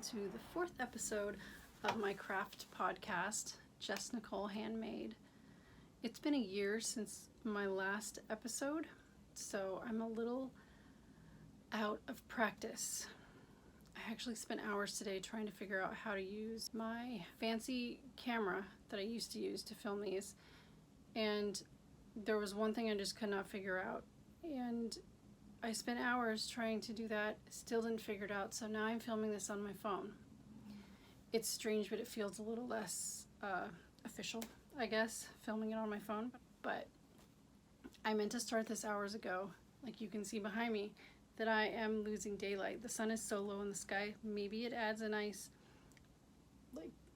to the 4th episode of my craft podcast, Jess Nicole Handmade. It's been a year since my last episode, so I'm a little out of practice. I actually spent hours today trying to figure out how to use my fancy camera that I used to use to film these, and there was one thing I just could not figure out, and I spent hours trying to do that, still didn't figure it out, so now I'm filming this on my phone. It's strange, but it feels a little less official, I guess, filming it on my phone. But I meant to start this hours ago, like you can see behind me, that I am losing daylight. The sun is so low in the sky, maybe it adds a nice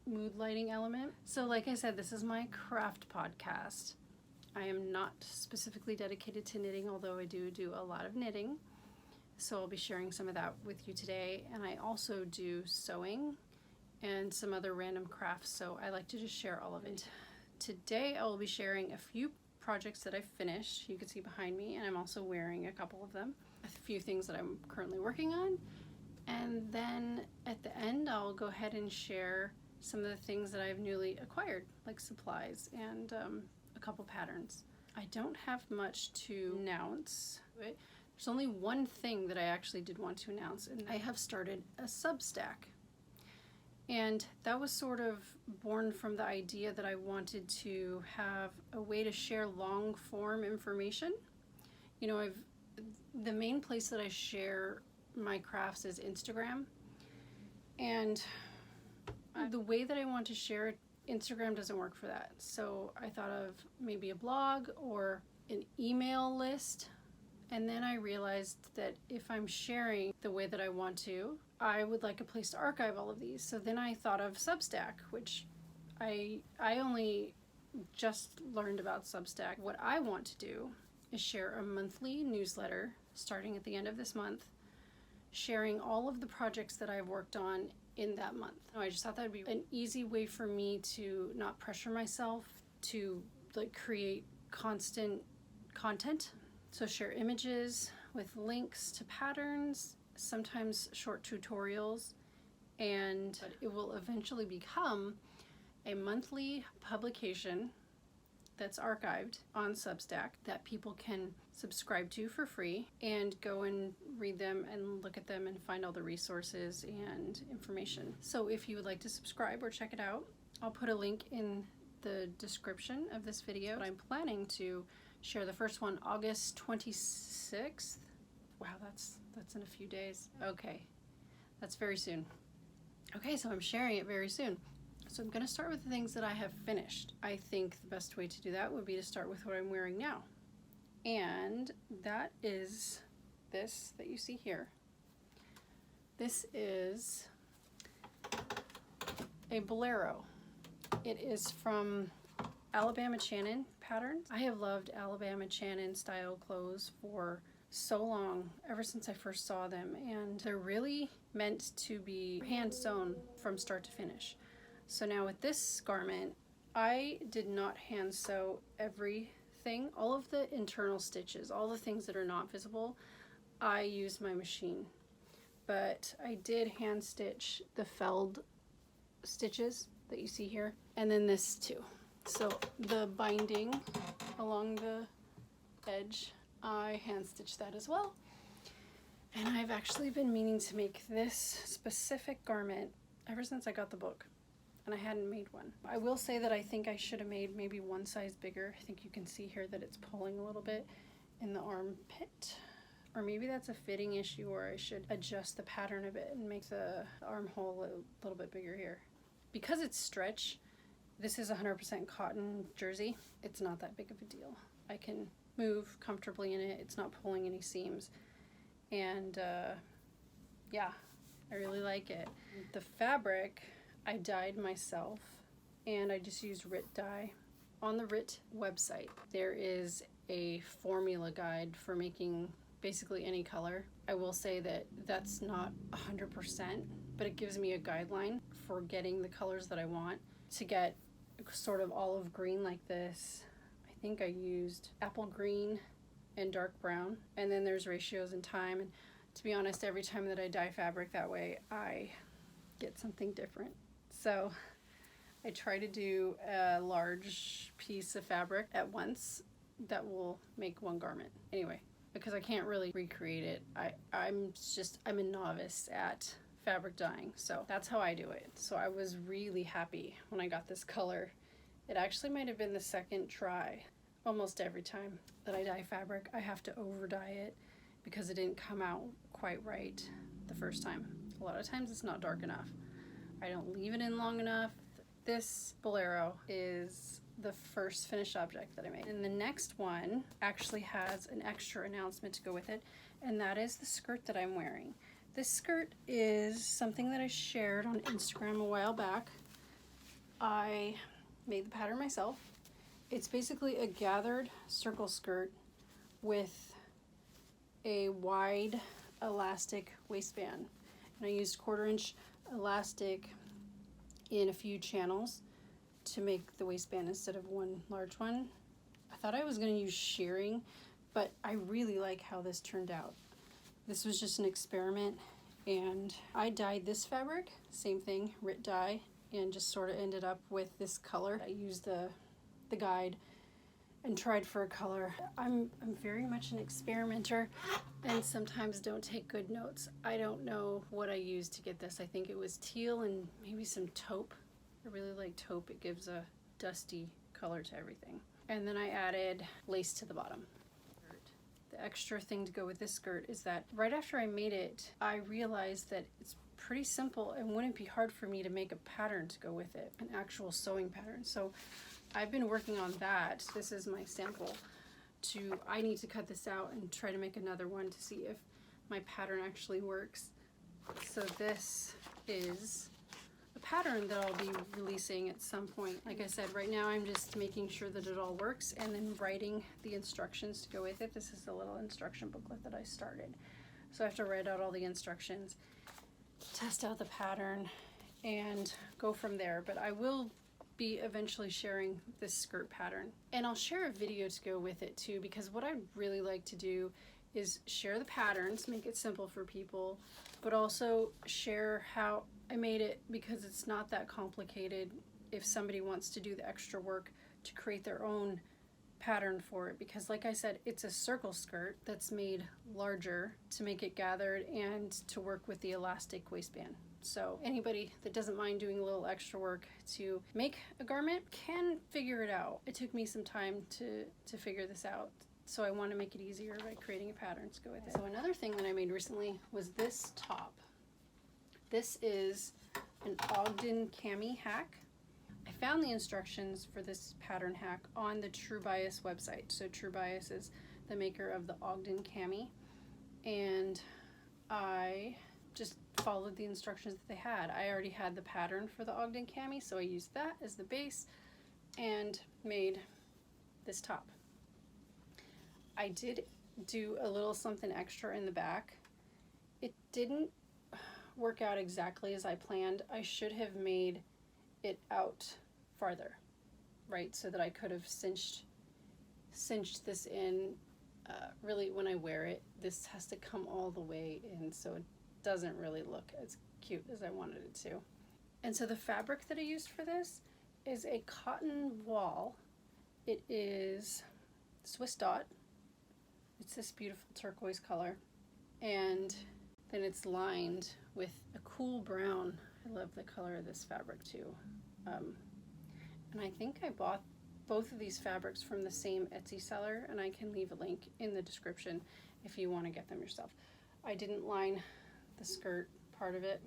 mood lighting element. So like I said, this is my craft podcast. I am not specifically dedicated to knitting, although I do a lot of knitting. So I'll be sharing some of that with you today. And I also do sewing and some other random crafts, so I like to just share all of it. Today I will be sharing a few projects that I've finished. You can see behind me, and I'm also wearing a couple of them. A few things that I'm currently working on. And then at the end, I'll go ahead and share some of the things that I've newly acquired, like supplies and a couple patterns. I don't have much to announce. There's only one thing that I actually did want to announce, and I have started a Substack. And that was sort of born from the idea that I wanted to have a way to share long form information. You know, the main place that I share my crafts is Instagram, and the way that I want to share it, Instagram doesn't work for that. So I thought of maybe a blog or an email list. And then I realized that if I'm sharing the way that I want to, I would like a place to archive all of these. So then I thought of Substack, which I only just learned about Substack. What I want to do is share a monthly newsletter starting at the end of this month, sharing all of the projects that I've worked on in that month. I just thought that would be an easy way for me to not pressure myself to create constant content. So share images with links to patterns, sometimes short tutorials, and it will eventually become a monthly publication that's archived on Substack that people can subscribe to for free and go and read them and look at them and find all the resources and information. So if you would like to subscribe or check it out, I'll put a link in the description of this video. I'm planning to share the first one August 26th. Wow, that's in a few days. Okay, that's very soon. Okay, so I'm sharing it very soon. So I'm going to start with the things that I have finished. I think the best way to do that would be to start with what I'm wearing now. And that is this that you see here. This is a Bolero. It is from Alabama Chanin patterns. I have loved Alabama Chanin style clothes for so long, ever since I first saw them, and they're really meant to be hand sewn from start to finish. So now with this garment, I did not hand sew everything, all of the internal stitches, all the things that are not visible, I used my machine. But I did hand stitch the felled stitches that you see here, and then this too. So the binding along the edge, I hand stitched that as well. And I've actually been meaning to make this specific garment ever since I got the book, and I hadn't made one. I will say that I think I should have made maybe one size bigger. I think you can see here that it's pulling a little bit in the armpit. Or maybe that's a fitting issue, or I should adjust the pattern a bit and make the armhole a little bit bigger here. Because it's stretch, this is 100% cotton jersey. It's not that big of a deal. I can move comfortably in it. It's not pulling any seams. And yeah, I really like it. The fabric, I dyed myself, and I just used RIT dye. On the RIT website, there is a formula guide for making basically any color. I will say that that's not 100%, but it gives me a guideline for getting the colors that I want. To get sort of olive green like this, I think I used apple green and dark brown, and then there's ratios and time. And to be honest, every time that I dye fabric that way, I get something different. So I try to do a large piece of fabric at once that will make one garment. Anyway, because I can't really recreate it. I'm a novice at fabric dyeing, so that's how I do it. So I was really happy when I got this color. It actually might have been the second try. Almost every time that I dye fabric, I have to over dye it because it didn't come out quite right the first time. A lot of times it's not dark enough. I don't leave it in long enough. This Bolero is the first finished object that I made. And the next one actually has an extra announcement to go with it, and that is the skirt that I'm wearing. This skirt is something that I shared on Instagram a while back. I made the pattern myself. It's basically a gathered circle skirt with a wide elastic waistband. And I used 1/4 inch elastic in a few channels to make the waistband instead of one large one. I thought I was going to use shearing, but I really like how this turned out. This was just an experiment, and I dyed this fabric, same thing, Rit dye, and just sort of ended up with this color. I used the guide and tried for a color. I'm very much an experimenter and sometimes don't take good notes. I don't know what I used to get this. I think it was teal and maybe some taupe. I really like taupe. It gives a dusty color to everything. And then I added lace to the bottom. The extra thing to go with this skirt is that right after I made it, I realized that it's pretty simple and wouldn't be hard for me to make a pattern to go with it, an actual sewing pattern. So I've been working on that. This is my sample. I need to cut this out and try to make another one to see if my pattern actually works. So this is a pattern that I'll be releasing at some point. Like I said, right now I'm just making sure that it all works and then writing the instructions to go with it. This is the little instruction booklet that I started. So I have to write out all the instructions, test out the pattern, and go from there. But I will be eventually sharing this skirt pattern, and I'll share a video to go with it too, because what I'd really like to do is share the patterns, make it simple for people, but also share how I made it, because it's not that complicated if somebody wants to do the extra work to create their own pattern for it. Because like I said, it's a circle skirt that's made larger to make it gathered and to work with the elastic waistband. So anybody that doesn't mind doing a little extra work to make a garment can figure it out. It took me some time to figure this out, so I want to make it easier by creating a pattern to go with it. So another thing that I made recently was this top. This is an Ogden Cami hack. I found the instructions for this pattern hack on the True Bias website. So True Bias is the maker of the Ogden Cami, and I just followed the instructions that they had. I already had the pattern for the Ogden Cami, so I used that as the base and made this top. I did do a little something extra in the back. It didn't work out exactly as I planned. I should have made it out farther, right, so that I could have cinched this in. Really, when I wear it, this has to come all the way in, so it doesn't really look as cute as I wanted it to. And so the fabric that I used for this is a cotton wool. It is Swiss dot. It's this beautiful turquoise color, and then it's lined with a cool brown. I love the color of this fabric too. And I think I bought both of these fabrics from the same Etsy seller, and I can leave a link in the description if you want to get them yourself. I didn't line the skirt part of it,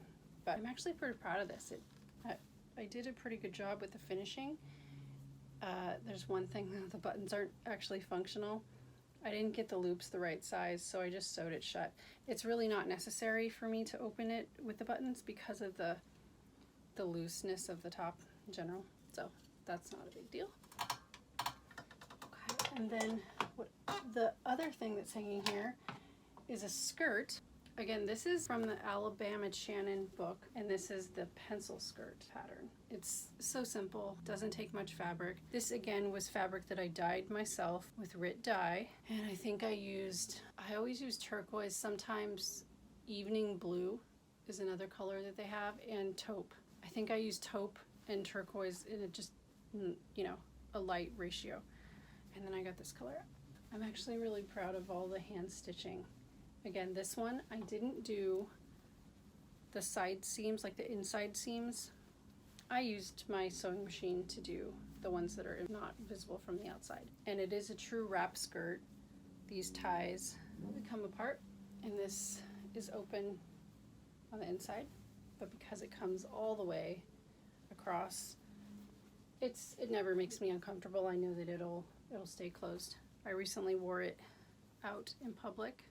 but I'm actually pretty proud of this. I did a pretty good job with the finishing. There's one thing, the buttons aren't actually functional. I didn't get the loops the right size, so I just sewed it shut. It's really not necessary for me to open it with the buttons because of the looseness of the top in general, so that's not a big deal. Okay, and then the other thing that's hanging here is a skirt. Again, this is from the Alabama Chanin book, and this is the pencil skirt pattern. It's so simple, doesn't take much fabric. This again was fabric that I dyed myself with Rit dye, and I think I always use turquoise, sometimes evening blue is another color that they have, and taupe. I think I used taupe and turquoise in just, you know, a light ratio. And then I got this color. I'm actually really proud of all the hand stitching. Again, this one, I didn't do the side seams, like the inside seams. I used my sewing machine to do the ones that are not visible from the outside. And it is a true wrap skirt. These ties come apart, and this is open on the inside, but because it comes all the way across, it never makes me uncomfortable. I know that it'll stay closed. I recently wore it out in public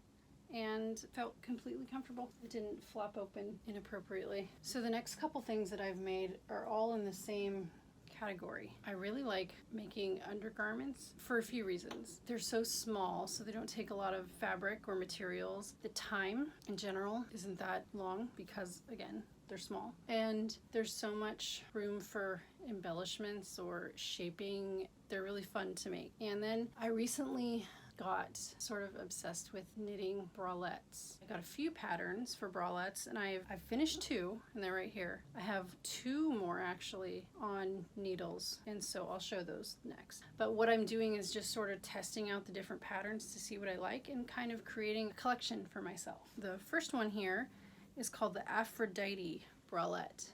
and felt completely comfortable. It didn't flop open inappropriately. So the next couple things that I've made are all in the same category. I really like making undergarments for a few reasons. They're so small, so they don't take a lot of fabric or materials. The time in general isn't that long because, again, they're small. And there's so much room for embellishments or shaping. They're really fun to make. And then I recently got sort of obsessed with knitting bralettes. I got a few patterns for bralettes, and I've finished 2, and they're right here. I have 2 more actually on needles, and so I'll show those next. But what I'm doing is just sort of testing out the different patterns to see what I like and kind of creating a collection for myself. The first one here is called the Aphrodite Bralette.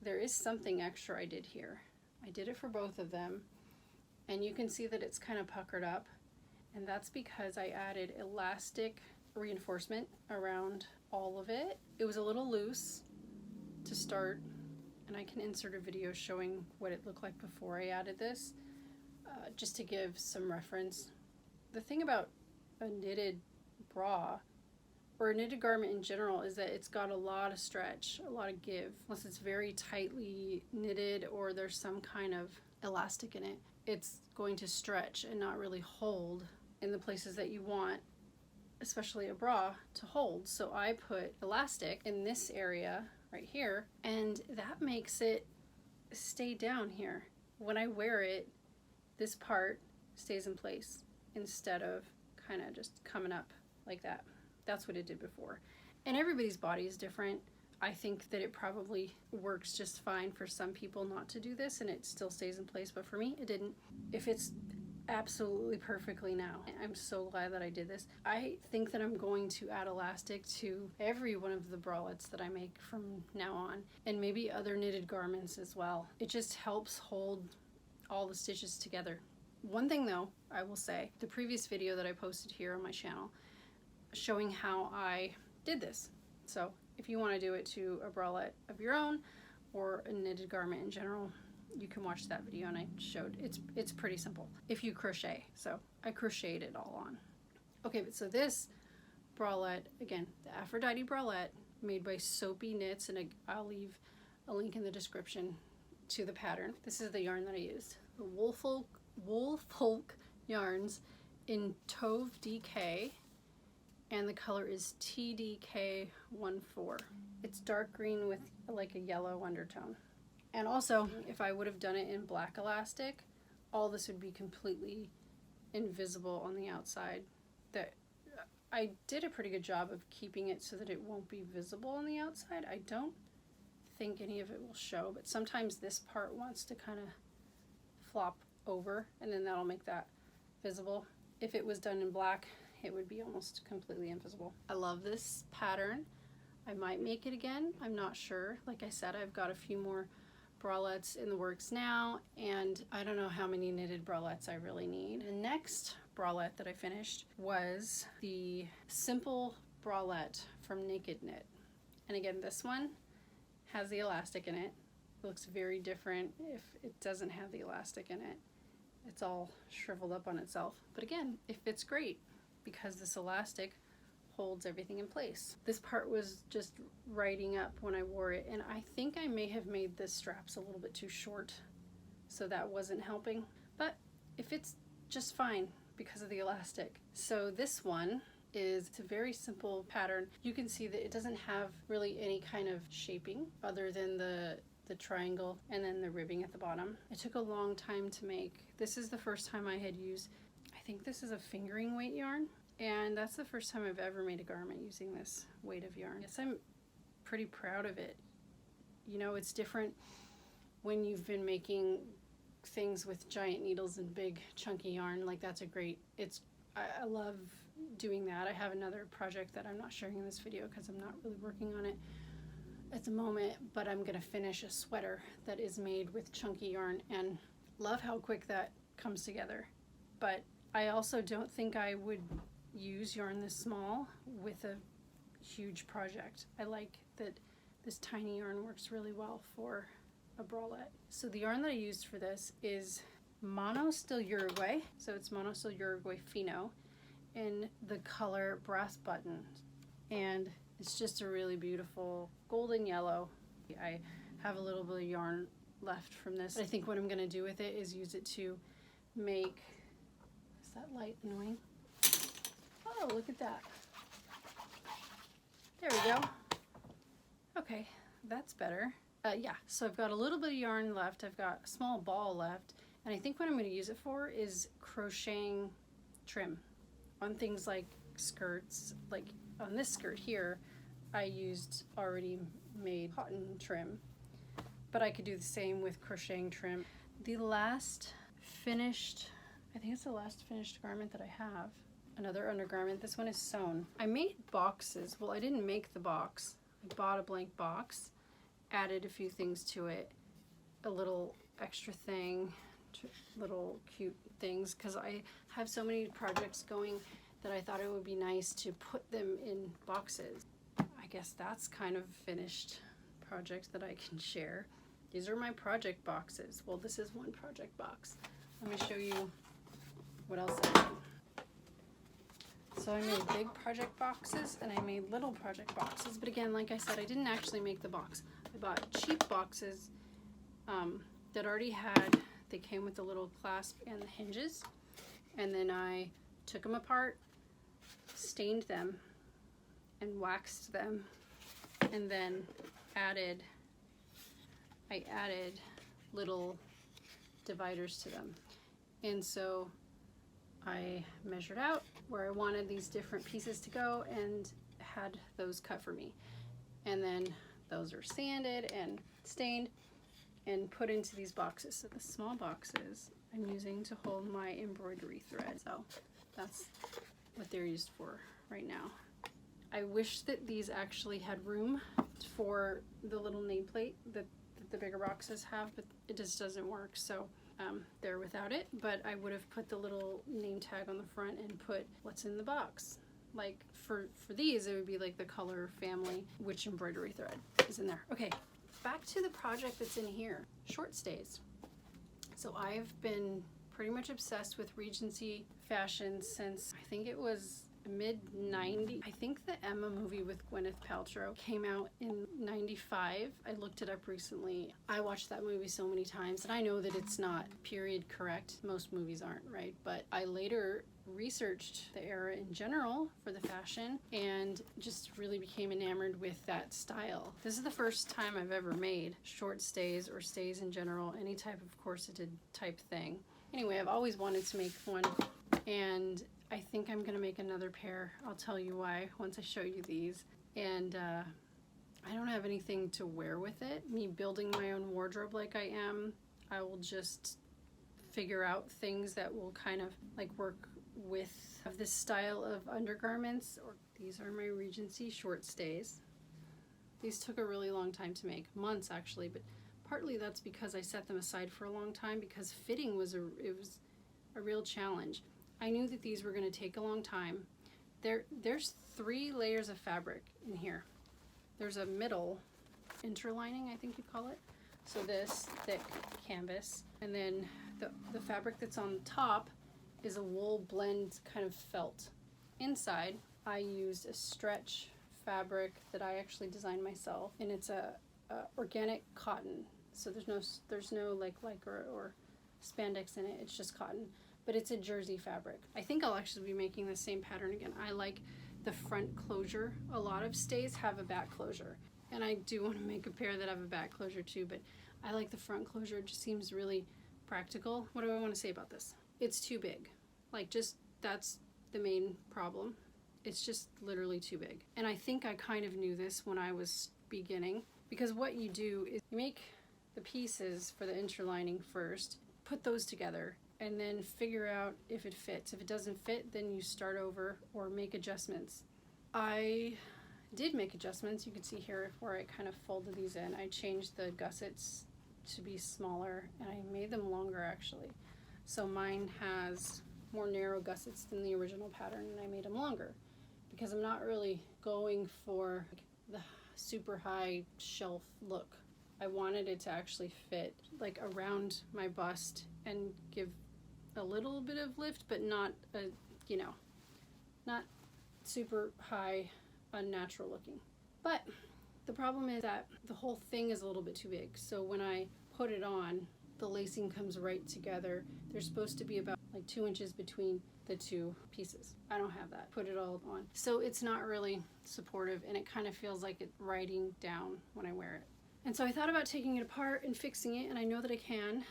There is something extra I did here. I did it for both of them, and you can see that it's kind of puckered up. And that's because I added elastic reinforcement around all of it. It was a little loose to start, and I can insert a video showing what it looked like before I added this, just to give some reference. The thing about a knitted bra, or a knitted garment in general, is that it's got a lot of stretch, a lot of give. Unless it's very tightly knitted or there's some kind of elastic in it, it's going to stretch and not really hold in the places that you want, especially a bra, to hold. So I put elastic in this area right here, and that makes it stay down here. When I wear it, this part stays in place instead of kind of just coming up like that. That's what it did before. And everybody's body is different. I think that it probably works just fine for some people not to do this and it still stays in place, but for me it didn't. If it's absolutely perfectly now, I'm so glad that I did this. I think that I'm going to add elastic to every one of the bralettes that I make from now on, and maybe other knitted garments as well. It just helps hold all the stitches together. One thing though, I will say, the previous video that I posted here on my channel showing how I did this. So if you want to do it to a bralette of your own or a knitted garment in general, you can watch that video, and I showed it's pretty simple if you crochet. So I crocheted it all on. Okay, but so this bralette, again, the Aphrodite Bralette, made by Soapy Knits, and I'll leave a link in the description to the pattern. This is the yarn that I used, the Woolfolk yarns in Tauve DK, and the color is TDK14. It's dark green with like a yellow undertone. And also, if I would have done it in black elastic, all this would be completely invisible on the outside. That I did a pretty good job of keeping it so that it won't be visible on the outside. I don't think any of it will show, but sometimes this part wants to kind of flop over, and then that'll make that visible. If it was done in black, it would be almost completely invisible. I love this pattern. I might make it again. I'm not sure. Like I said, I've got a few more bralettes in the works now, and I don't know how many knitted bralettes I really need. The next bralette that I finished was the Simple Bralette from Naked Knit. And again, this one has the elastic in it. It looks very different if it doesn't have the elastic in it. It's all shriveled up on itself. But again, it fits great because this elastic holds everything in place. This part was just riding up when I wore it, and I think I may have made the straps a little bit too short, so that wasn't helping, but it fits just fine because of the elastic. So this one it's a very simple pattern. You can see that it doesn't have really any kind of shaping other than the triangle and then the ribbing at the bottom. It took a long time to make. This is the first time I had used, I think this is a fingering weight yarn, and that's the first time I've ever made a garment using this weight of yarn. Yes, I'm pretty proud of it. You know, it's different when you've been making things with giant needles and big chunky yarn. Like that's a great, I love doing that. I have another project that I'm not sharing in this video because I'm not really working on it at the moment, but I'm gonna finish a sweater that is made with chunky yarn, and love how quick that comes together. But I also don't think I would use yarn this small with a huge project. I like that this tiny yarn works really well for a bralette. So the yarn that I used for this is Mono Still Uruguay. So it's Mono Still Uruguay Fino in the color Brass Button. And it's just a really beautiful golden yellow. I have a little bit of yarn left from this. I think what I'm gonna do with it is use it to make, is that light annoying? Oh, look at that. There we go. Okay, that's better. Yeah, so I've got a little bit of yarn left. I've got a small ball left. And I think what I'm going to use it for is crocheting trim on things like skirts. Like on this skirt here, I used already made cotton trim. But I could do the same with crocheting trim. The last finished, I think it's the last finished garment that I have. Another undergarment. This one is sewn. I made boxes. Well, I didn't make the box. I bought a blank box, added a few things to it, a little extra thing, little cute things, because I have so many projects going that I thought it would be nice to put them in boxes. I guess that's kind of a finished project that I can share. These are my project boxes. Well, this is one project box. Let me show you what else I made. So I made big project boxes and I made little project boxes. But again, like I said, I didn't actually make the box. I bought cheap boxes that already had, they came with the little clasp and the hinges. And then I took them apart, stained them, and waxed them. And then I added little dividers to them. And so I measured out where I wanted these different pieces to go and had those cut for me. And then those are sanded and stained and put into these boxes. So the small boxes I'm using to hold my embroidery thread. So that's what they're used for right now. I wish that these actually had room for the little nameplate that the bigger boxes have, but it just doesn't work. So they're without it, but I would have put the little name tag on the front and put what's in the box. Like for these, it would be like the color, family, which embroidery thread is in there. Okay, back to the project that's in here, short stays. So I've been pretty much obsessed with Regency fashion since I think it was mid-90s. I think the Emma movie with Gwyneth Paltrow came out in 95. I looked it up recently. I watched that movie so many times, and I know that it's not period correct. Most movies aren't, right? But I later researched the era in general for the fashion and just really became enamored with that style. This is the first time I've ever made short stays or stays in general, any type of corseted type thing. Anyway, I've always wanted to make one, and I think I'm gonna make another pair. I'll tell you why once I show you these. And I don't have anything to wear with it. Me building my own wardrobe like I am, I will just figure out things that will kind of like work with this style of undergarments. Or these are my Regency short stays. These took a really long time to make, months actually, but partly that's because I set them aside for a long time because fitting was a real challenge. I knew that these were going to take a long time. There's 3 layers of fabric in here. There's a middle interlining, I think you call it. So this thick canvas, and then the fabric that's on top is a wool blend kind of felt. Inside, I used a stretch fabric that I actually designed myself, and it's a organic cotton. So there's no like lycra or spandex in it. It's just cotton. But it's a jersey fabric. I think I'll actually be making the same pattern again. I like the front closure. A lot of stays have a back closure. And I do want to make a pair that have a back closure too, but I like the front closure. It just seems really practical. What do I want to say about this? It's too big. Like just, that's the main problem. It's just literally too big. And I think I kind of knew this when I was beginning, because what you do is you make the pieces for the interlining first, put those together, and then figure out if it fits. If it doesn't fit, then you start over or make adjustments. I did make adjustments. You can see here where I kind of folded these in. I changed the gussets to be smaller, and I made them longer actually. So mine has more narrow gussets than the original pattern, and I made them longer because I'm not really going for the super high shelf look. I wanted it to actually fit like around my bust and give a little bit of lift, but not a, you know, not super high, unnatural looking. But the problem is that the whole thing is a little bit too big. So when I put it on, the lacing comes right together. There's supposed to be about like 2 inches between the two pieces. I don't have that. Put it all on. So it's not really supportive, and it kind of feels like it's riding down when I wear it. And so I thought about taking it apart and fixing it, and I know that I can.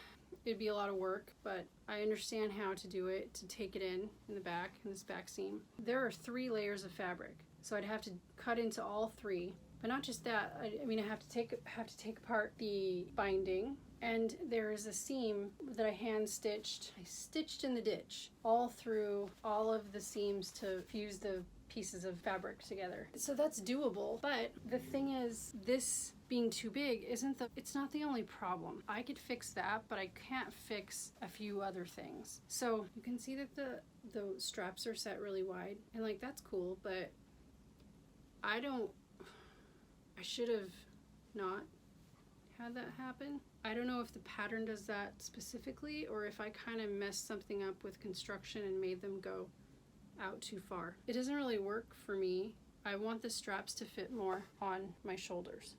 It'd be a lot of work, but I understand how to do it, to take it in the back, in this back seam. There are 3 layers of fabric, so I'd have to cut into all 3. But not just that, I mean, I have to take apart the binding, and there is a seam that I hand stitched. I stitched in the ditch all through all of the seams to fuse the pieces of fabric together. So that's doable, but the thing is, this being too big it's not the only problem. I could fix that, but I can't fix a few other things. So you can see that the straps are set really wide, and like that's cool, but I should have not had that happen. I don't know if the pattern does that specifically, or if I kind of messed something up with construction and made them go out too far. It doesn't really work for me. I want the straps to fit more on my shoulders.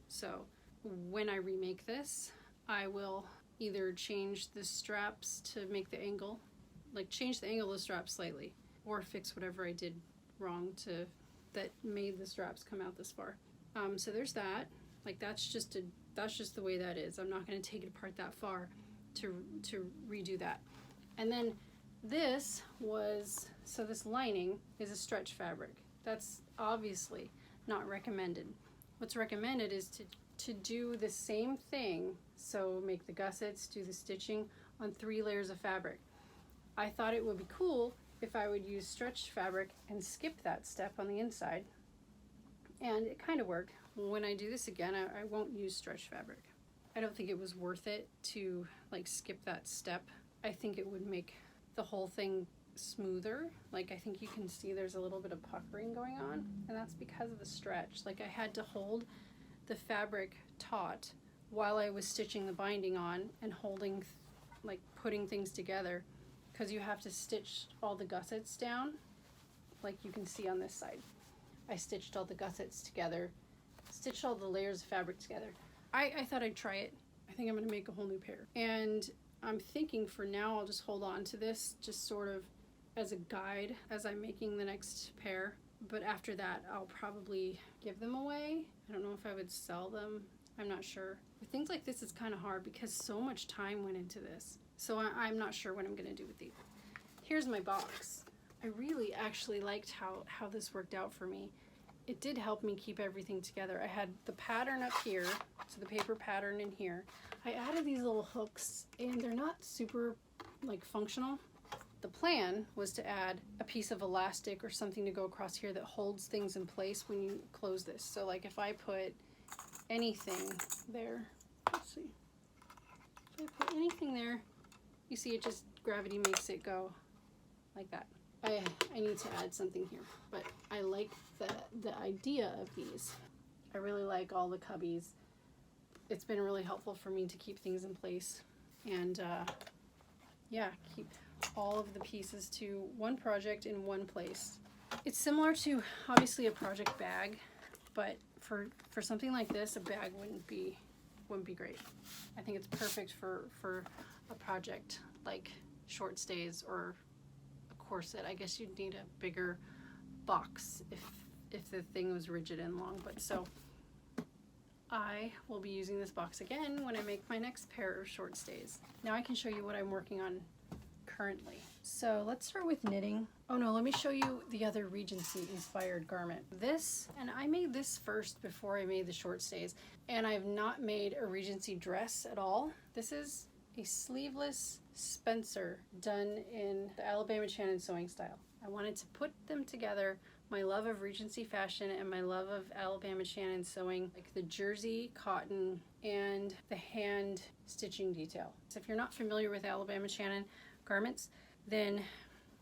So when I remake this, I will either change the straps to make the angle, like change the angle of the straps slightly, or fix whatever I did wrong that made the straps come out this far. So there's that. Like that's just the way that is. I'm not going to take it apart that far to redo that. And then this lining is a stretch fabric. That's obviously not recommended. What's recommended is to do the same thing. So make the gussets, do the stitching on 3 layers of fabric. I thought it would be cool if I would use stretched fabric and skip that step on the inside. And it kind of worked. When I do this again, I won't use stretched fabric. I don't think it was worth it to like skip that step. I think it would make the whole thing smoother. Like I think you can see there's a little bit of puckering going on, and that's because of the stretch. Like I had to hold the fabric taut while I was stitching the binding on and holding, like putting things together, because you have to stitch all the gussets down, like you can see on this side. I stitched all the gussets together, stitched all the layers of fabric together. I thought I'd try it. I think I'm going to make a whole new pair. And I'm thinking for now I'll just hold on to this just sort of as a guide as I'm making the next pair. But after that, I'll probably give them away. I don't know if I would sell them. I'm not sure. With things like this, it's kind of hard because so much time went into this. So I'm not sure what I'm going to do with these. Here's my box. I really actually liked how this worked out for me. It did help me keep everything together. I had the pattern up here, so the paper pattern in here. I added these little hooks, and they're not super like functional. The plan was to add a piece of elastic or something to go across here that holds things in place when you close this. So like if I put anything there, let's see. If I put anything there, you see it just, gravity makes it go like that. I need to add something here, but I like the idea of these. I really like all the cubbies. It's been really helpful for me to keep things in place and yeah, keep all of the pieces to one project in one place. It's similar to obviously a project bag, but for something like this, a bag wouldn't be great. I think it's perfect for a project like short stays or corset. I guess you'd need a bigger box if the thing was rigid and long, but so I will be using this box again when I make my next pair of short stays. Now I can show you what I'm working on currently. So let's start with knitting. Oh no, let me show you the other Regency inspired garment. This, and I made this first before I made the short stays, and I've not made a Regency dress at all. This is a sleeveless Spencer done in the Alabama Chanin sewing style. I wanted to put them together, my love of Regency fashion and my love of Alabama Chanin sewing, like the jersey, cotton, and the hand stitching detail. So if you're not familiar with Alabama Chanin garments, then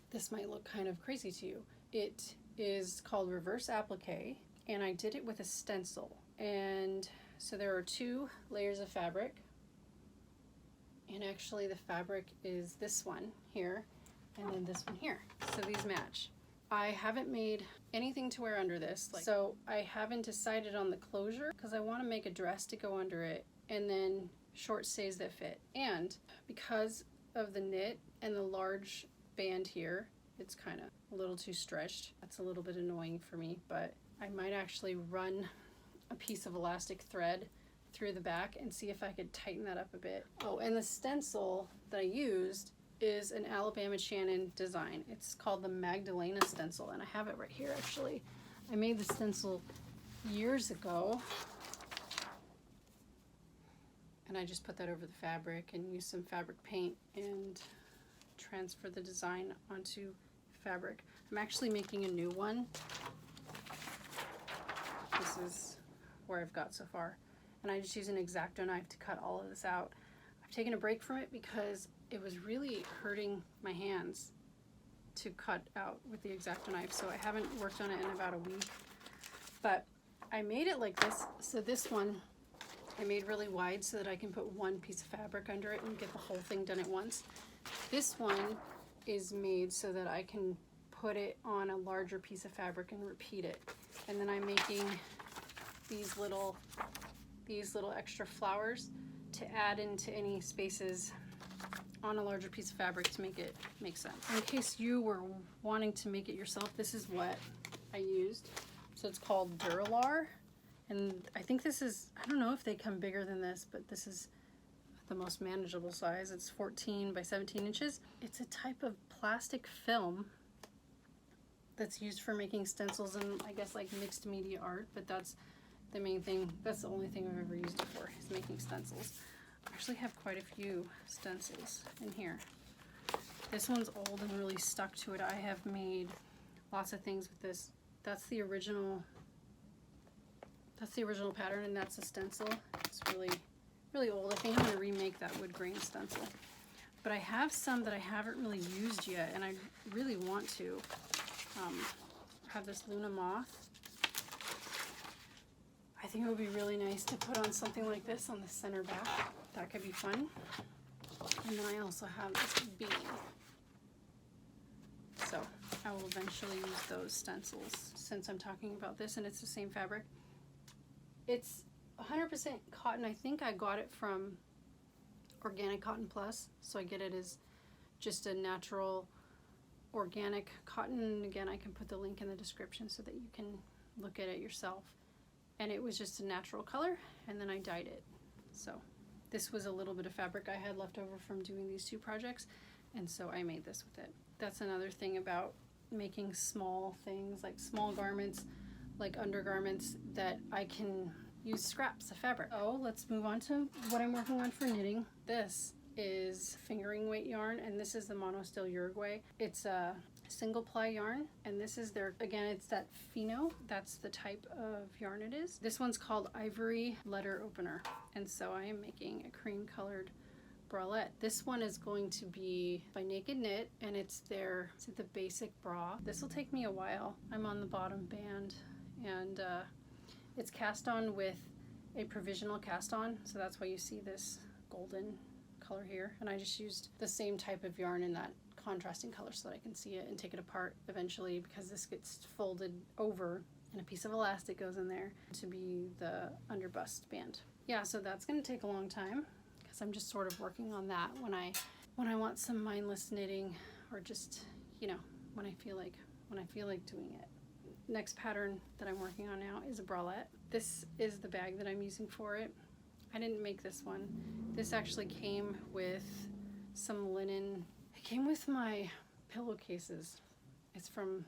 this might look kind of crazy to you. It is called reverse applique, and I did it with a stencil. And so there are 2 layers of fabric, and actually the fabric is this one here and then this one here, so these match. I haven't made anything to wear under this, so I haven't decided on the closure because I want to make a dress to go under it and then short stays that fit. And because of the knit and the large band here, it's kind of a little too stretched. That's a little bit annoying for me, but I might actually run a piece of elastic thread through the back and see if I could tighten that up a bit. Oh, and the stencil that I used is an Alabama Chanin design. It's called the Magdalena stencil, and I have it right here actually. I made the stencil years ago, and I just put that over the fabric and used some fabric paint and transfer the design onto fabric. I'm actually making a new one. This is where I've got so far, and I just use an X-Acto knife to cut all of this out. I've taken a break from it because it was really hurting my hands to cut out with the X-Acto knife, so I haven't worked on it in about a week. But I made it like this. So this one I made really wide so that I can put one piece of fabric under it and get the whole thing done at once. This one is made so that I can put it on a larger piece of fabric and repeat it. And then I'm making these little extra flowers to add into any spaces on a larger piece of fabric to make it make sense. In case you were wanting to make it yourself, this is what I used. So it's called Duralar, and I think this is, I don't know if they come bigger than this, but this is the most manageable size. It's 14 by 17 inches. It's a type of plastic film that's used for making stencils and I guess like mixed media art, but that's the main thing. That's the only thing I've ever used it for, is making stencils. I actually have quite a few stencils in here. This one's old and really stuck to it. I have made lots of things with this. That's the original pattern, and that's a stencil. It's really old. I think I'm going to remake that wood grain stencil. But I have some that I haven't really used yet, and I really want to. Have this Luna moth. I think it would be really nice to put on something like this on the center back. That could be fun. And then I also have this bee. So I will eventually use those stencils since I'm talking about this and it's the same fabric. It's 100% cotton. I think I got it from Organic Cotton Plus. So I get it as just a natural organic cotton. Again, I can put the link in the description so that you can look at it yourself. And it was just a natural color, and then I dyed it. So this was a little bit of fabric I had left over from doing these 2 projects, and so I made this with it. That's another thing about making small things, like small garments, like undergarments, that I can use scraps of fabric. Oh, let's move on to what I'm working on for knitting. This is fingering weight yarn, and this is the Monostil Uruguay. It's a single ply yarn, and this is their, again, it's that Fino. That's the type of yarn it is. This one's called Ivory Letter Opener, and so I am making a cream colored bralette. This one is going to be by Naked Knit, and it's the basic bra. This will take me a while. I'm on the bottom band, and it's cast on with a provisional cast on, so that's why you see this golden color here, and I just used the same type of yarn in that contrasting color so that I can see it and take it apart eventually, because this gets folded over and a piece of elastic goes in there to be the underbust band. Yeah, so that's going to take a long time because I'm just sort of working on that when I want some mindless knitting, or just, you know, when I feel like doing it. Next pattern that I'm working on now is a bralette. This is the bag that I'm using for it. I didn't make this one. This actually came with some linen. It came with my pillowcases. It's from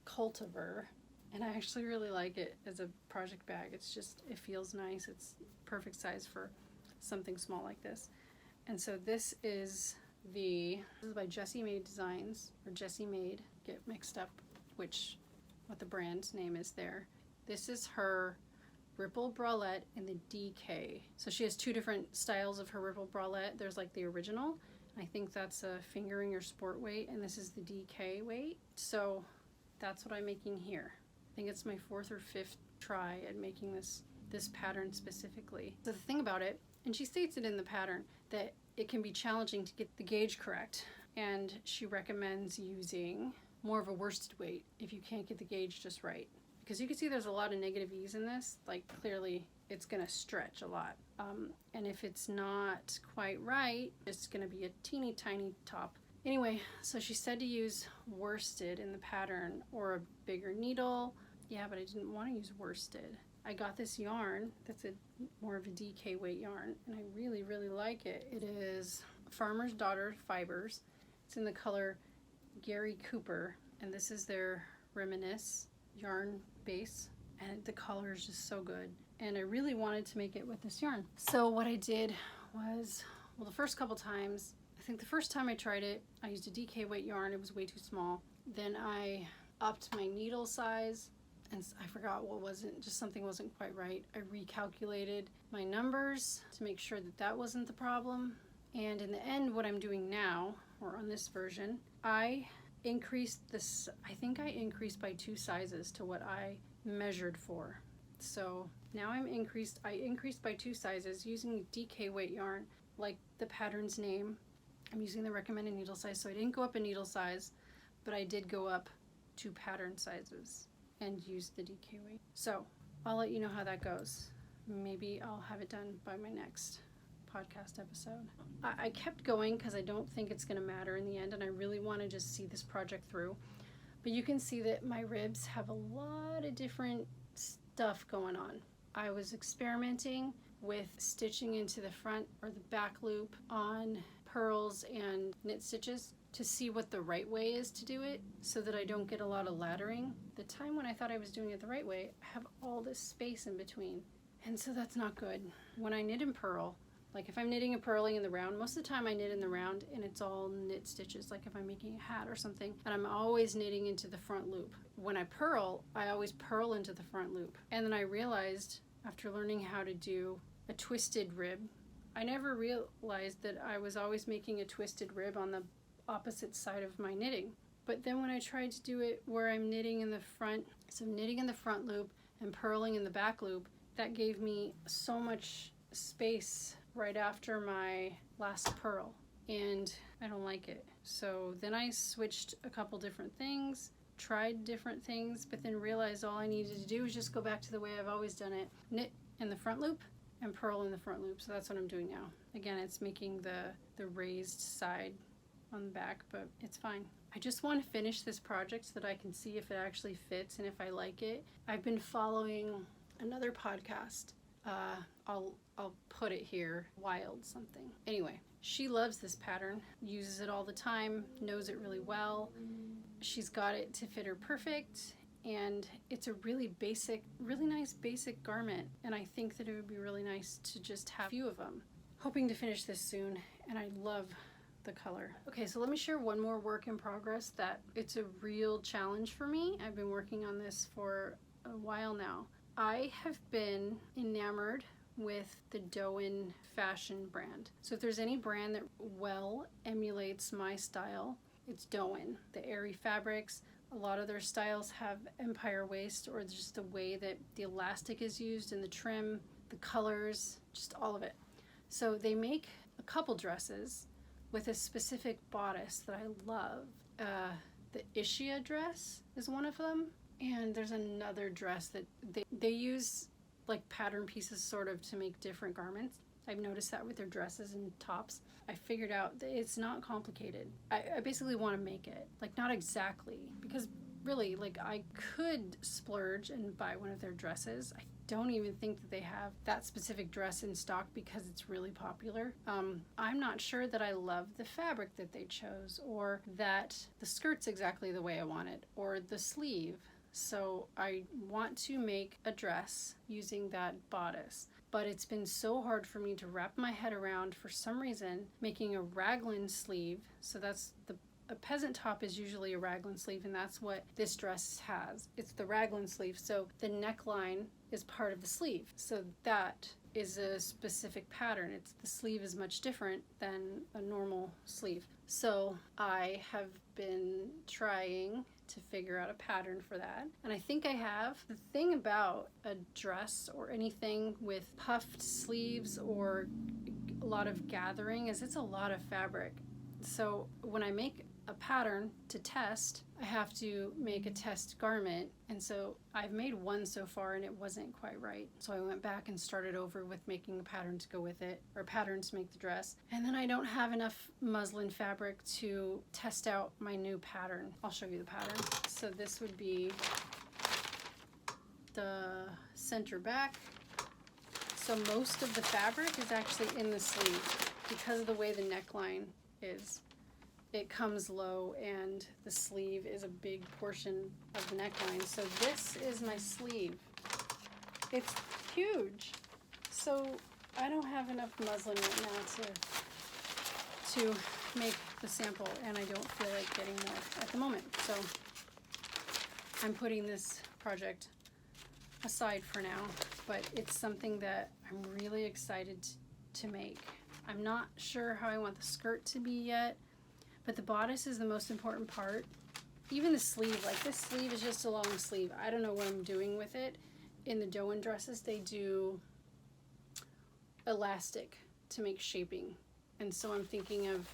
Cultivar, and I actually really like it as a project bag. It's just, it feels nice. It's perfect size for something small like this. And so this is by Jessie Made Designs, or Jessie Made, get mixed up what the brand name is there. This is her Ripple Bralette in the DK. So she has two different styles of her Ripple Bralette. There's like the original, I think that's a fingering or sport weight, and this is the DK weight. So that's what I'm making here. I think it's my 4th or 5th try at making this pattern specifically. So the thing about it, and she states it in the pattern, that it can be challenging to get the gauge correct, and she recommends using more of a worsted weight if you can't get the gauge just right. Because you can see there's a lot of negative ease in this, like clearly it's gonna stretch a lot. And if it's not quite right, it's gonna be a teeny tiny top. Anyway, so she said to use worsted in the pattern or a bigger needle. Yeah, but I didn't want to use worsted. I got this yarn that's more of a DK weight yarn, and I really, really like it. It is Farmer's Daughter Fibers. It's in the color Gary Cooper, and this is their Reminisce yarn base, and the color is just so good. And I really wanted to make it with this yarn. So what I did was, well, the first couple times, I think the first time I tried it, I used a DK weight yarn. It was way too small. Then I upped my needle size, and I forgot what wasn't, just something wasn't quite right. I recalculated my numbers to make sure that that wasn't the problem. And in the end, what I'm doing now, or on this version, I increased this, I think I increased by 2 sizes to what I measured for. So now I increased by 2 sizes using DK weight yarn, like the pattern's name. I'm using the recommended needle size, so I didn't go up a needle size, but I did go up 2 pattern sizes and use the DK weight. So I'll let you know how that goes. Maybe I'll have it done by my next podcast episode. I kept going because I don't think it's going to matter in the end, and I really want to just see this project through. But you can see that my ribs have a lot of different stuff going on. I was experimenting with stitching into the front or the back loop on pearls and knit stitches to see what the right way is to do it, so that I don't get a lot of laddering. The time when I thought I was doing it the right way, I have all this space in between, and so that's not good. When I knit in purl, like if I'm knitting and purling in the round, most of the time I knit in the round and it's all knit stitches, like if I'm making a hat or something, and I'm always knitting into the front loop. When I purl, I always purl into the front loop. And then I realized, after learning how to do a twisted rib, I never realized that I was always making a twisted rib on the opposite side of my knitting. But then when I tried to do it where I'm knitting in the front, so knitting in the front loop and purling in the back loop, that gave me so much space right after my last purl, and I don't like it. So then I switched a couple different things, tried different things, but then realized all I needed to do was just go back to the way I've always done it. Knit in the front loop and purl in the front loop. So that's what I'm doing now. Again, it's making the raised side on the back, but it's fine. I just want to finish this project so that I can see if it actually fits and if I like it. I've been following another podcast. I'll put it here, Wild something. Anyway, she loves this pattern, uses it all the time, knows it really well. She's got it to fit her perfect, and it's a really basic, really nice basic garment, and I think that it would be really nice to just have a few of them. Hoping to finish this soon, and I love the color. Okay, so let me share one more work in progress that it's a real challenge for me. I've been working on this for a while now. I have been enamored with the Doan fashion brand. So if there's any brand that well emulates my style, it's Doan. The airy fabrics, a lot of their styles have empire waist, or just the way that the elastic is used and the trim, the colors, just all of it. So they make a couple dresses with a specific bodice that I love. The Ishia dress is one of them. And there's another dress that they use like pattern pieces sort of to make different garments. I've noticed that with their dresses and tops. I figured out that it's not complicated. I basically want to make it. Like, not exactly, because really, like, I could splurge and buy one of their dresses. I don't even think that they have that specific dress in stock because it's really popular. I'm not sure that I love the fabric that they chose, or that the skirt's exactly the way I want it, or the sleeve. So I want to make a dress using that bodice. But it's been so hard for me to wrap my head around, for some reason, making a raglan sleeve. So that's a peasant top is usually a raglan sleeve, and that's what this dress has. It's the raglan sleeve. So the neckline is part of the sleeve. So that is a specific pattern. The sleeve is much different than a normal sleeve. So I have been trying to figure out a pattern for that, and I think I have. The thing about a dress or anything with puffed sleeves or a lot of gathering is it's a lot of fabric. So when I make a pattern to test, I have to make a test garment, and so I've made one so far and it wasn't quite right. So I went back and started over with making a pattern to go with it, or pattern to make the dress, and then I don't have enough muslin fabric to test out my new pattern. I'll show you the pattern. So this would be the center back. So most of the fabric is actually in the sleeve because of the way the neckline is. It comes low and the sleeve is a big portion of the neckline. So this is my sleeve. It's huge. So I don't have enough muslin right now to make the sample, and I don't feel like getting more at the moment. So I'm putting this project aside for now, but it's something that I'm really excited to make. I'm not sure how I want the skirt to be yet, but the bodice is the most important part. Even the sleeve, like this sleeve is just a long sleeve. I don't know what I'm doing with it. In the Doan dresses, they do elastic to make shaping. And so I'm thinking of,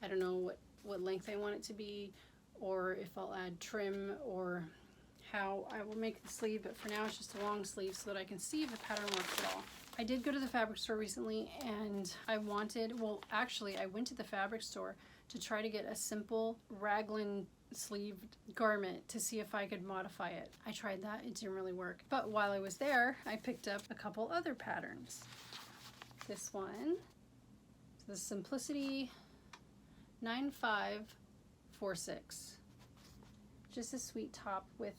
I don't know what length I want it to be, or if I'll add trim, or how I will make the sleeve. But for now, it's just a long sleeve so that I can see if the pattern works at all. I did go to the fabric store recently, and I went to the fabric store to try to get a simple raglan sleeved garment to see if I could modify it. I tried that, it didn't really work. But while I was there, I picked up a couple other patterns. This one, the Simplicity 9546. Just a sweet top with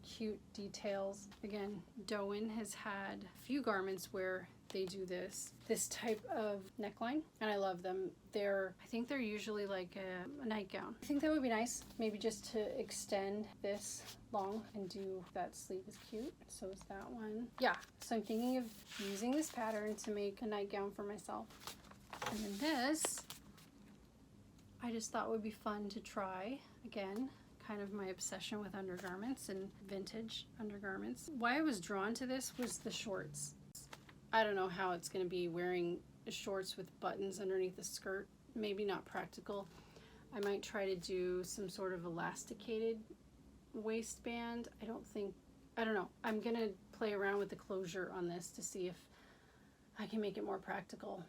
cute details. Again, Doan has had a few garments where they do this type of neckline, and I love them. I think they're usually like a nightgown. I think that would be nice, maybe just to extend this long and do that sleeve is cute. So is that one. Yeah, so I'm thinking of using this pattern to make a nightgown for myself. And then this, I just thought would be fun to try. Again, kind of my obsession with undergarments and vintage undergarments. Why I was drawn to this was the shorts. I don't know how it's going to be wearing shorts with buttons underneath the skirt. Maybe not practical. I might try to do some sort of elasticated waistband. I don't know. I'm going to play around with the closure on this to see if I can make it more practical.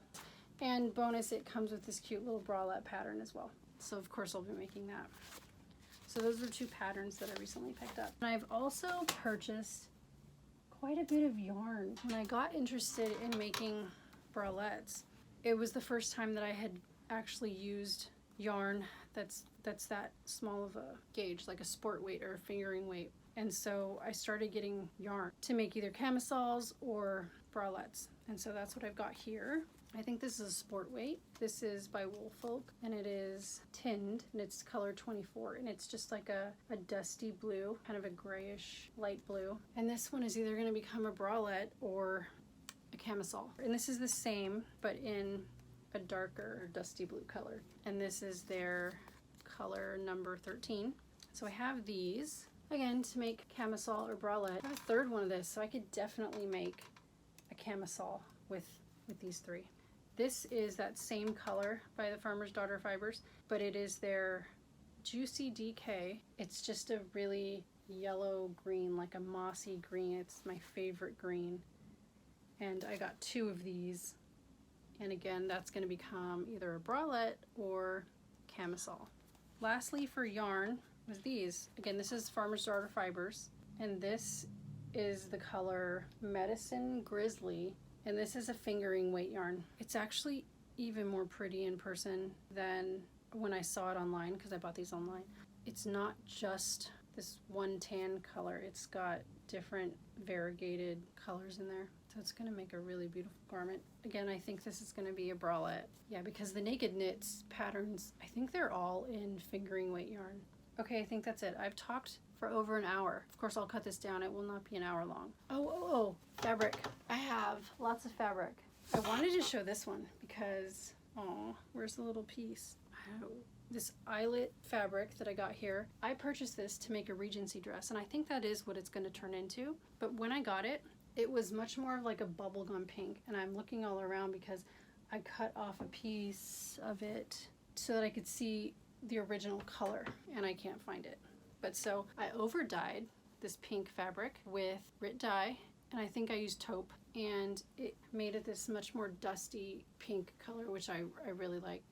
And bonus, it comes with this cute little bralette pattern as well. So of course I'll be making that. So those are two patterns that I recently picked up. And I've also purchased quite a bit of yarn. When I got interested in making bralettes, it was the first time that I had actually used yarn that's that small of a gauge, like a sport weight or a fingering weight. And so I started getting yarn to make either camisoles or bralettes. And so that's what I've got here. I think this is a sport weight. This is by Woolfolk, and it is tinned, and it's color 24, and it's just like a dusty blue, kind of a grayish light blue. And this one is either going to become a bralette or a camisole. And this is the same, but in a darker dusty blue color. And this is their color number 13. So I have these, again, to make camisole or bralette. I have a third one of this, so I could definitely make a camisole with these three. This is that same color by the Farmer's Daughter Fibers, but it is their Juicy DK. It's just a really yellow green, like a mossy green. It's my favorite green. And I got two of these. And again, that's going to become either a bralette or camisole. Lastly, for yarn, was these. Again, this is Farmer's Daughter Fibers, and this is the color Medicine Grizzly, and this is a fingering weight yarn. It's actually even more pretty in person than when I saw it online, because I bought these online. It's not just this one tan color, it's got different variegated colors in there. So it's going to make a really beautiful garment. Again, I think this is going to be a bralette. Yeah, because the Naked Knits patterns, I think they're all in fingering weight yarn. Okay, I think that's it. I've talked for over an hour. Of course, I'll cut this down. It will not be an hour long. Oh, fabric. I have lots of fabric. I wanted to show this one because, oh, where's the little piece? This eyelet fabric that I got here. I purchased this to make a Regency dress, and I think that is what it's going to turn into. But when I got it, it was much more of like a bubblegum pink, and I'm looking all around because I cut off a piece of it so that I could see the original color, and I can't find it. But so I over dyed this pink fabric with Rit dye, and I think I used taupe, and it made it this much more dusty pink color, which I really like.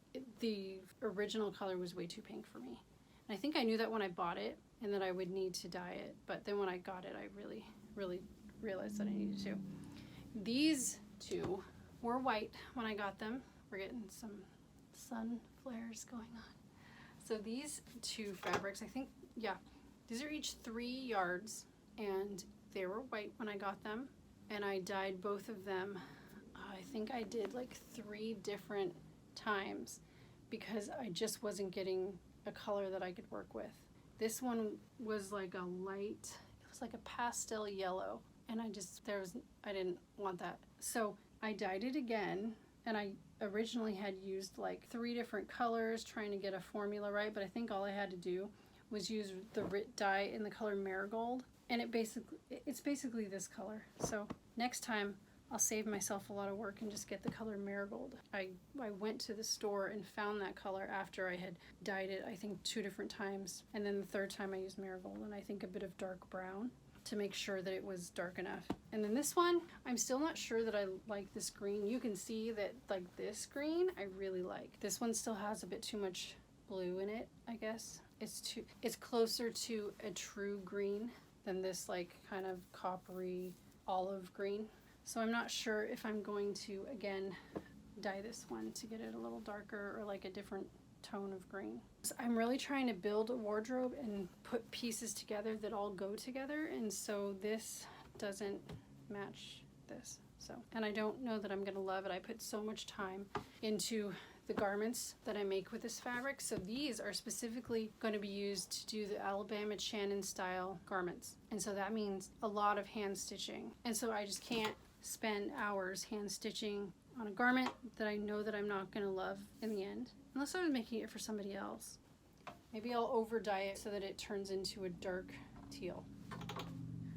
The original color was way too pink for me, and I think I knew that when I bought it and that I would need to dye it, but then when I got it, I really realized that I needed to. These two were white when I got them. We're getting some sun flares going on. So these two fabrics, I think, yeah, these are each 3 yards, and they were white when I got them, and I dyed both of them. I think I did like 3 different times because I just wasn't getting a color that I could work with. This one was like a light, it was like a pastel yellow, and I didn't want that. So I dyed it again, and I originally had used like 3 different colors trying to get a formula right, but I think all I had to do was use the Rit dye in the color Marigold, and it's basically this color. So next time I'll save myself a lot of work and just get the color Marigold. I went to the store and found that color after I had dyed it, I think 2 different times, and then the 3rd time I used Marigold, and I think a bit of dark brown to make sure that it was dark enough. And then this one, I'm still not sure that I like this green. You can see that like this green I really like. This one still has a bit too much blue in it, I guess. It's closer to a true green than this like kind of coppery olive green. So I'm not sure if I'm going to again dye this one to get it a little darker or like a different tone of green. So I'm really trying to build a wardrobe and put pieces together that all go together, and so this doesn't match this. So, and I don't know that I'm gonna love it. I put so much time into the garments that I make with this fabric. So these are specifically going to be used to do the Alabama Chanin style garments, and so that means a lot of hand stitching, and so I just can't spend hours hand stitching on a garment that I know that I'm not going to love in the end, unless I was making it for somebody else. Maybe I'll over dye it so that it turns into a dark teal.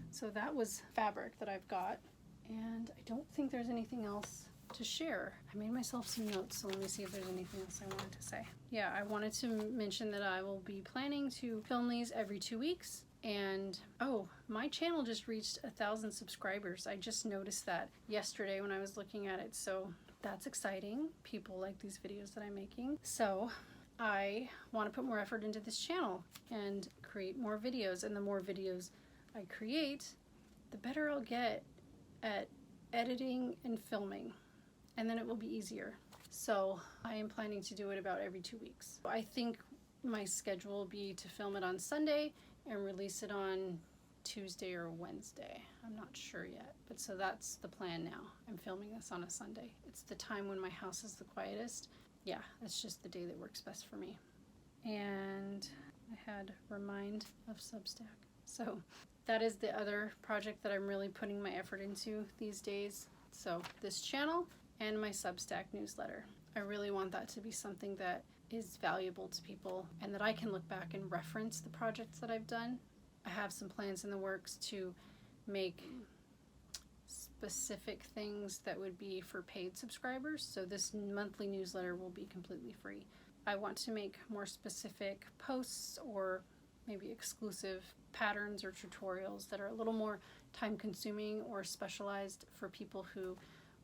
So that was fabric that I've got, and I don't think there's anything else to share. I made myself some notes, so let me see if there's anything else I wanted to say. Yeah, I wanted to mention that I will be planning to film these every 2 weeks. And oh, my channel just reached 1,000 subscribers. I just noticed that yesterday when I was looking at it, so that's exciting. People like these videos that I'm making. So I want to put more effort into this channel and create more videos, and the more videos I create, the better I'll get at editing and filming, and then it will be easier. So I am planning to do it about every 2 weeks. I think my schedule will be to film it on Sunday and release it on Tuesday or Wednesday. I'm not sure yet, but so that's the plan now. I'm filming this on a Sunday. It's the time when my house is the quietest. Yeah, that's just the day that works best for me. And I had remind of Substack. So that is the other project that I'm really putting my effort into these days. So this channel and my Substack newsletter. I really want that to be something that is valuable to people and that I can look back and reference the projects that I've done. I have some plans in the works to make specific things that would be for paid subscribers. So this monthly newsletter will be completely free. I want to make more specific posts or maybe exclusive patterns or tutorials that are a little more time consuming or specialized for people who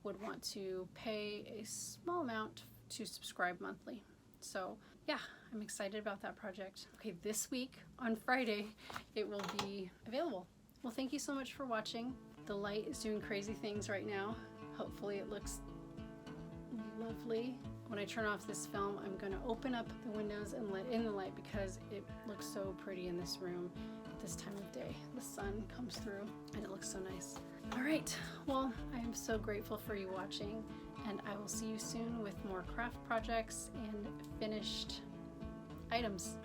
would want to pay a small amount to subscribe monthly. So yeah, I'm excited about that project. Okay, this week on Friday, it will be available. Well, thank you so much for watching. The light is doing crazy things right now. Hopefully it looks lovely. When I turn off this film, I'm gonna open up the windows and let in the light because it looks so pretty in this room at this time of day. The sun comes through and it looks so nice. All right, well, I am so grateful for you watching, and I will see you soon with more craft projects and finished items.